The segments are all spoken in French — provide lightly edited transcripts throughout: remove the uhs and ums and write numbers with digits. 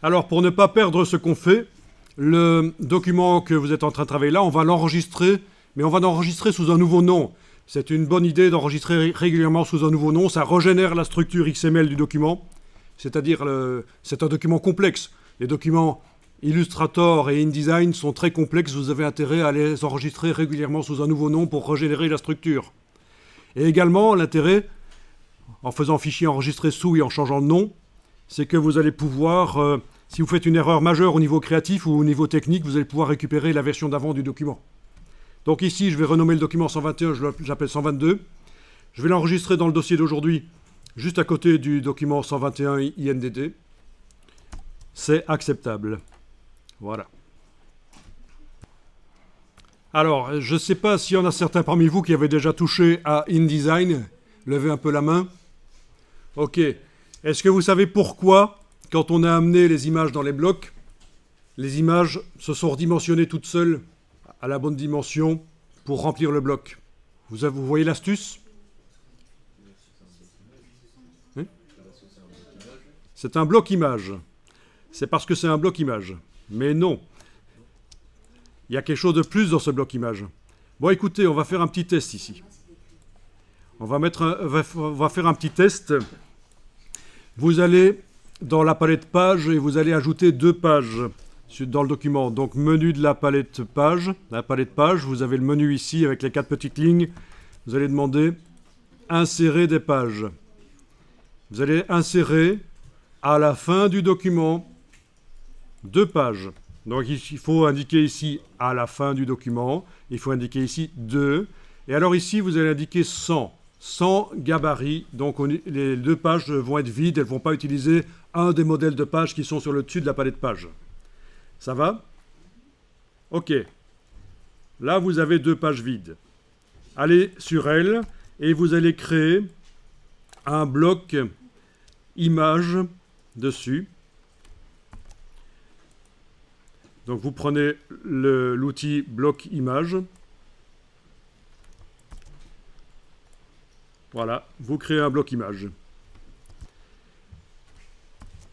Alors, pour ne pas perdre ce qu'on fait, le document que vous êtes en train de travailler là, on va l'enregistrer, mais on va l'enregistrer sous un nouveau nom. C'est une bonne idée d'enregistrer régulièrement sous un nouveau nom. Ça régénère la structure XML du document. C'est-à-dire, c'est un document complexe. Les documents Illustrator et InDesign sont très complexes. Vous avez intérêt à les enregistrer régulièrement sous un nouveau nom pour régénérer la structure. Et également, l'intérêt, en faisant fichier enregistré sous et en changeant de nom, c'est que vous allez pouvoir, si vous faites une erreur majeure au niveau créatif ou au niveau technique, vous allez pouvoir récupérer la version d'avant du document. Donc ici, je vais renommer le document 121, j'appelle 122. Je vais l'enregistrer dans le dossier d'aujourd'hui, juste à côté du document 121 INDD. C'est acceptable. Voilà. Alors, je ne sais pas s'il y en a certains parmi vous qui avaient déjà touché à InDesign. Levez un peu la main. Ok. Est-ce que vous savez pourquoi, quand on a amené les images dans les blocs, les images se sont redimensionnées toutes seules à la bonne dimension pour remplir le bloc? Vous voyez l'astuce? Hein? C'est un bloc image. C'est parce que c'est un bloc image. Mais non. Il y a quelque chose de plus dans ce bloc image. Bon, écoutez, on va faire un petit test ici. On va faire un petit test. Vous allez dans la palette page et vous allez ajouter 2 pages dans le document. Donc, menu de la palette page. Vous avez le menu ici avec les 4 petites lignes. Vous allez demander insérer des pages. Vous allez insérer à la fin du document 2 pages. Donc, il faut indiquer ici à la fin du document. Il faut indiquer ici 2. Et alors ici, vous allez indiquer 100. 100 gabarits. Donc, les 2 pages vont être vides. Elles ne vont pas utiliser un des modèles de pages qui sont sur le dessus de la palette page. Ça va? OK. Là, vous avez 2 pages vides. Allez sur elles et vous allez créer un bloc image dessus. Donc, vous prenez l'outil bloc image. Voilà, vous créez un bloc image.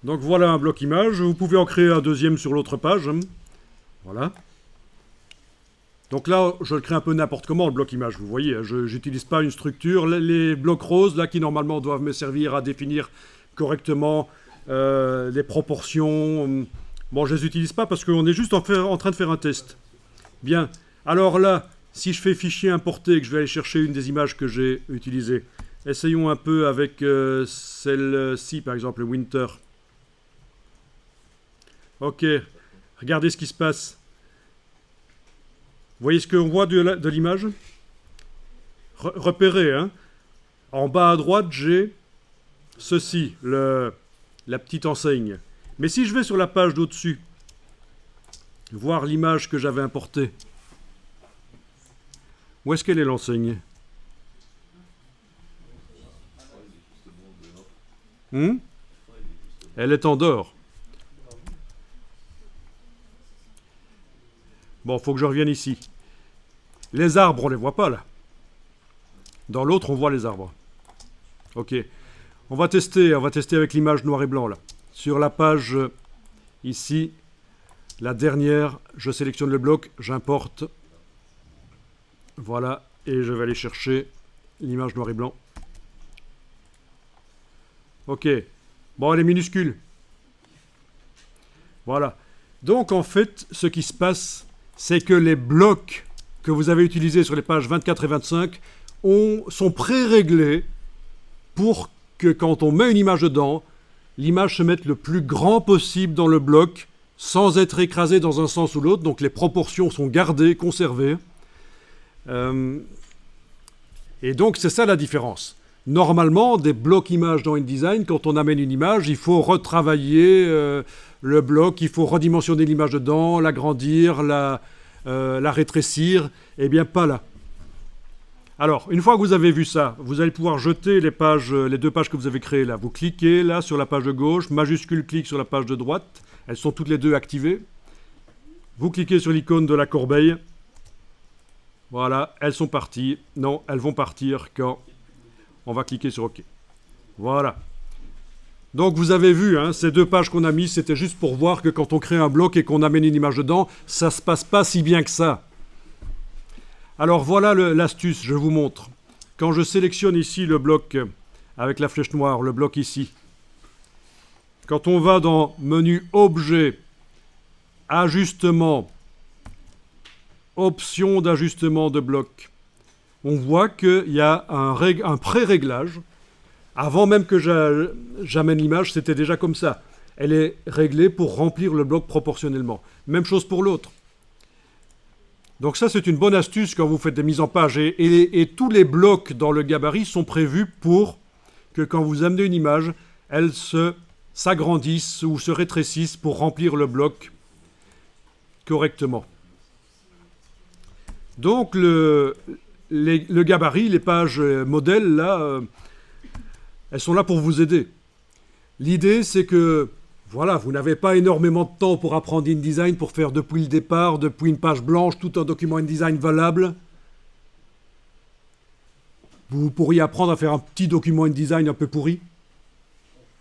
Donc, voilà un bloc image. Vous pouvez en créer un deuxième sur l'autre page. Voilà. Donc là, je le crée un peu n'importe comment, le bloc image. Vous voyez, je n'utilise pas une structure. Les blocs roses, là, qui normalement doivent me servir à définir correctement les proportions. Bon, je ne les utilise pas parce qu'on est juste en train de faire un test. Bien. Alors là, si je fais fichier importer et que je vais aller chercher une des images que j'ai utilisées, essayons un peu avec celle-ci, par exemple, Winter. Ok. Regardez ce qui se passe. Vous voyez ce qu'on voit de l'image? Repérez, hein. En bas à droite, j'ai ceci, la petite enseigne. Mais si je vais sur la page d'au-dessus, voir l'image que j'avais importée, où est-ce qu'elle est l'enseigne? Elle est en dehors. Bon, il faut que je revienne ici. Les arbres, on ne les voit pas là. Dans l'autre, on voit les arbres. Ok. On va tester avec l'image noir et blanc là. Sur la page ici, la dernière, je sélectionne le bloc, j'importe. Voilà, et je vais aller chercher l'image noir et blanc. Ok. Bon, elle est minuscule. Voilà. Donc, en fait, ce qui se passe, c'est que les blocs que vous avez utilisés sur les pages 24 et 25 sont pré-réglés pour que quand on met une image dedans, l'image se mette le plus grand possible dans le bloc sans être écrasée dans un sens ou l'autre. Donc les proportions sont gardées, conservées. Et donc c'est ça la différence. Normalement, des blocs images dans InDesign, quand on amène une image, il faut retravailler le bloc, il faut redimensionner l'image dedans, l'agrandir, la rétrécir. Eh bien, pas là. Alors, une fois que vous avez vu ça, vous allez pouvoir jeter les 2 pages que vous avez créées là. Vous cliquez là sur la page de gauche, majuscule clic sur la page de droite. Elles sont toutes les 2 activées. Vous cliquez sur l'icône de la corbeille. Voilà, elles sont parties. Non, elles vont partir quand on va cliquer sur OK. Voilà. Donc vous avez vu, hein, ces 2 pages qu'on a mises, c'était juste pour voir que quand on crée un bloc et qu'on amène une image dedans, ça ne se passe pas si bien que ça. Alors voilà l'astuce, je vous montre. Quand je sélectionne ici le bloc avec la flèche noire, le bloc ici, quand on va dans menu Objet, Ajustement, Options d'ajustement de bloc, on voit qu'il y a un pré-réglage. Avant même que j'amène l'image, c'était déjà comme ça. Elle est réglée pour remplir le bloc proportionnellement. Même chose pour l'autre. Donc ça, c'est une bonne astuce quand vous faites des mises en page. Et tous les blocs dans le gabarit sont prévus pour que quand vous amenez une image, elle s'agrandisse ou se rétrécisse pour remplir le bloc correctement. Donc le gabarit, les pages modèles, là, elles sont là pour vous aider. L'idée, c'est que voilà, vous n'avez pas énormément de temps pour apprendre InDesign, pour faire depuis le départ, depuis une page blanche, tout un document InDesign valable. Vous pourriez apprendre à faire un petit document InDesign un peu pourri,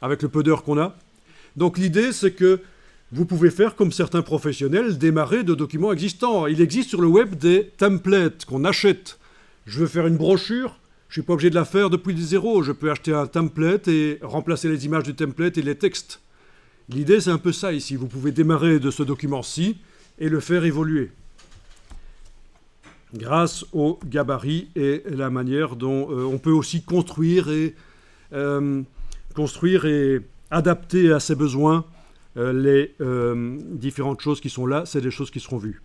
avec le peu d'heures qu'on a. Donc l'idée, c'est que vous pouvez faire comme certains professionnels, démarrer de documents existants. Il existe sur le web des templates qu'on achète. Je veux faire une brochure, je ne suis pas obligé de la faire depuis zéro. Je peux acheter un template et remplacer les images du template et les textes. L'idée, c'est un peu ça ici. Vous pouvez démarrer de ce document-ci et le faire évoluer grâce au gabarit et la manière dont on peut aussi construire et adapter à ses besoins les différentes choses qui sont là. C'est des choses qui seront vues.